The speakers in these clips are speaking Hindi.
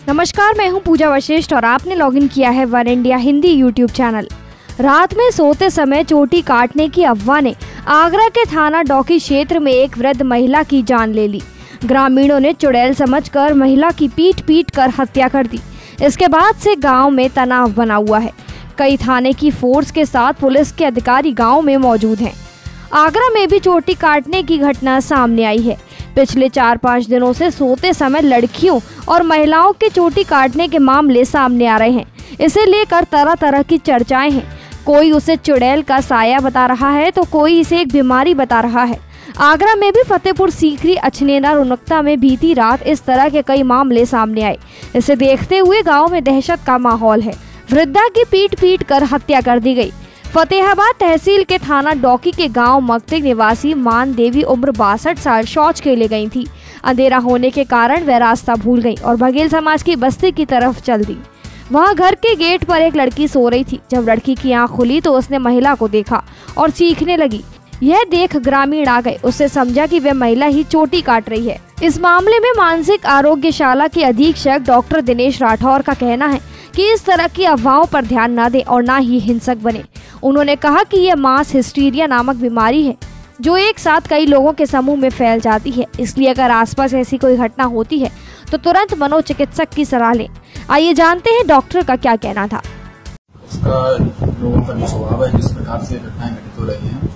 नमस्कार, मैं हूं पूजा वशिष्ठ और आपने लॉगिन किया है one India Hindi YouTube channel. रात में सोते समय चोटी काटने की अफवाह ने आगरा के थाना डौकी क्षेत्र में एक वृद्ध महिला की जान ले ली। ग्रामीणों ने चुड़ैल समझकर महिला की पीट कर हत्या कर दी। इसके बाद से गांव में तनाव बना हुआ है। कई थाने की फोर्स के साथ पुलिस के अधिकारी गांव में मौजूद हैं। आगरा में भी चोटी काटने की घटना सामने आई है। पिछले 4-5 दिनों से सोते समय लड़कियों और महिलाओं के चोटी काटने के मामले सामने आ रहे हैं। इसे लेकर तरह तरह की चर्चाएं हैं। कोई उसे चुड़ैल का साया बता रहा है तो कोई इसे एक बीमारी बता रहा है। आगरा में भी फतेहपुर सीकरी, अछनेरा, रुनकता में बीती रात इस तरह के कई मामले सामने आए। इसे देखते हुए गाँव में दहशत का माहौल है। वृद्धा की पीट कर हत्या कर दी गई। फतेहाबाद तहसील के थाना डौकी के गांव मकतिक निवासी मान देवी उम्र 62 साल शौच के लिए गई थी। अंधेरा होने के कारण वह रास्ता भूल गई और बघेल समाज की बस्ती की तरफ चल दी। वहां घर के गेट पर एक लड़की सो रही थी। जब लड़की की आंख खुली तो उसने महिला को देखा और चीखने लगी। यह देख ग्रामीण आ गए। उससे समझा कि वह महिला ही चोटी काट रही है। इस मामले में मानसिक आरोग्यशाला के अधीक्षक डॉक्टर दिनेश राठौर का कहना है कि इस तरह की अफवाहों पर ध्यान न दें और न ही हिंसक बने। उन्होंने कहा कि यह मास हिस्टीरिया नामक बीमारी है जो एक साथ कई लोगों के समूह में फैल जाती है। इसलिए अगर आसपास ऐसी कोई घटना होती है तो तुरंत मनोचिकित्सक की सलाह लें। आइए जानते हैं डॉक्टर का क्या कहना था। इसका लोगों का जो स्वभाव है, जिस प्रकार से घटनाएं घटित हो रही हैं,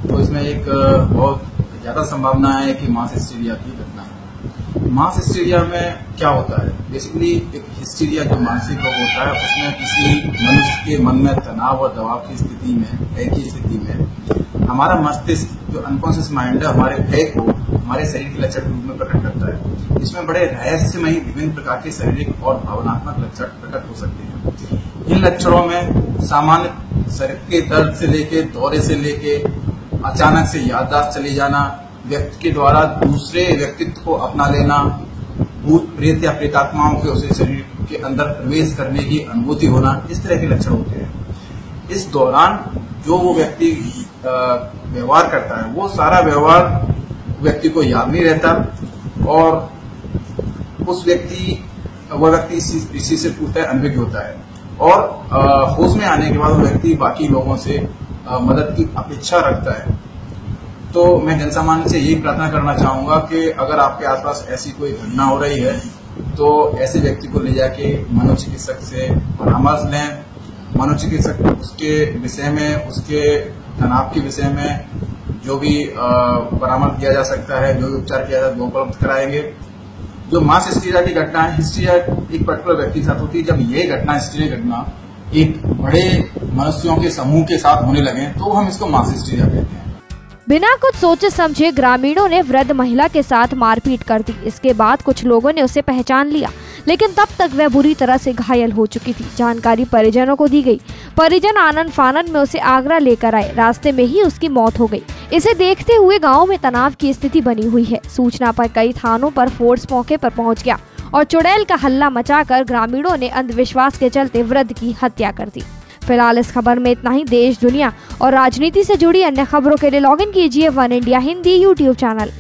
तो इसमें एक बहुत ज्यादा संभावना है कि मास हिस्टीरिया की घटना है। मास हिस्टीरिया में क्या होता है? बेसिकली एक हिस्टीरिया जो मानसिक रोग होता है, उसमें किसी मनुष्य के मन में तनाव और दबाव की स्थिति में, भय की स्थिति में हमारा मस्तिष्क जो अनकॉन्शियस माइंड है, हमारे भय को हमारे शरीर के लक्षण रूप में प्रकट करता है। इसमें बड़े रहस्यमयी विभिन्न प्रकार के शारीरिक और भावनात्मक लक्षण प्रकट हो सकते हैं। इन लक्षणों में सामान्य शरीर के दर्द से लेके, दौरे से लेके, अचानक से याददाश्त चली जाना, व्यक्ति के द्वारा दूसरे व्यक्तित्व को अपना लेना, भूत प्रेत या प्रेतात्माओं के उसे शरीर के अंदर प्रवेश करने की अनुभूति होना, इस तरह के लक्षण होते हैं। इस दौरान जो वो व्यक्ति व्यवहार करता है, वो सारा व्यवहार व्यक्ति को याद नहीं रहता और वह व्यक्ति इसी से पूर्णतः अनभिज्ञ होता है और होश में आने के बाद वो व्यक्ति बाकी लोगों से मदद की अपेक्षा रखता है। तो मैं जनसामान्य से यही प्रार्थना करना चाहूंगा कि अगर आपके आसपास ऐसी कोई घटना हो रही है तो ऐसे व्यक्ति को ले जाके मनोचिकित्सक से परामर्श लें। मनोचिकित्सक उसके विषय में, उसके तनाव के विषय में जो भी परामर्श दिया जा सकता है, जो भी उपचार किया जाता है, वो उपलब्ध कराएंगे। जो मास हिस्टीरिया की घटना है, हिस्टीरिया एक पर्टिकुलर व्यक्ति के साथ होती है। जब ये घटना, हिस्टीरिया घटना एक बड़े मनुष्यों के समूह के साथ होने लगे तो हम इसको मास हिस्टीरिया कहते हैं। बिना कुछ सोचे समझे ग्रामीणों ने वृद्ध महिला के साथ मारपीट कर दी। इसके बाद कुछ लोगों ने उसे पहचान लिया, लेकिन तब तक वह बुरी तरह से घायल हो चुकी थी। जानकारी परिजनों को दी गई। परिजन आनन फानन में उसे आगरा लेकर आए। रास्ते में ही उसकी मौत हो गई। इसे देखते हुए गाँव में तनाव की स्थिति बनी हुई है। सूचना पर कई थानों पर फोर्स मौके पर पहुँच गया और चुड़ैल का हल्ला मचाकर ग्रामीणों ने अंधविश्वास के चलते वृद्ध की हत्या कर दी। फिलहाल इस खबर में इतना ही। देश, दुनिया और राजनीति से जुड़ी अन्य खबरों के लिए लॉगिन कीजिए one India Hindi YouTube channel.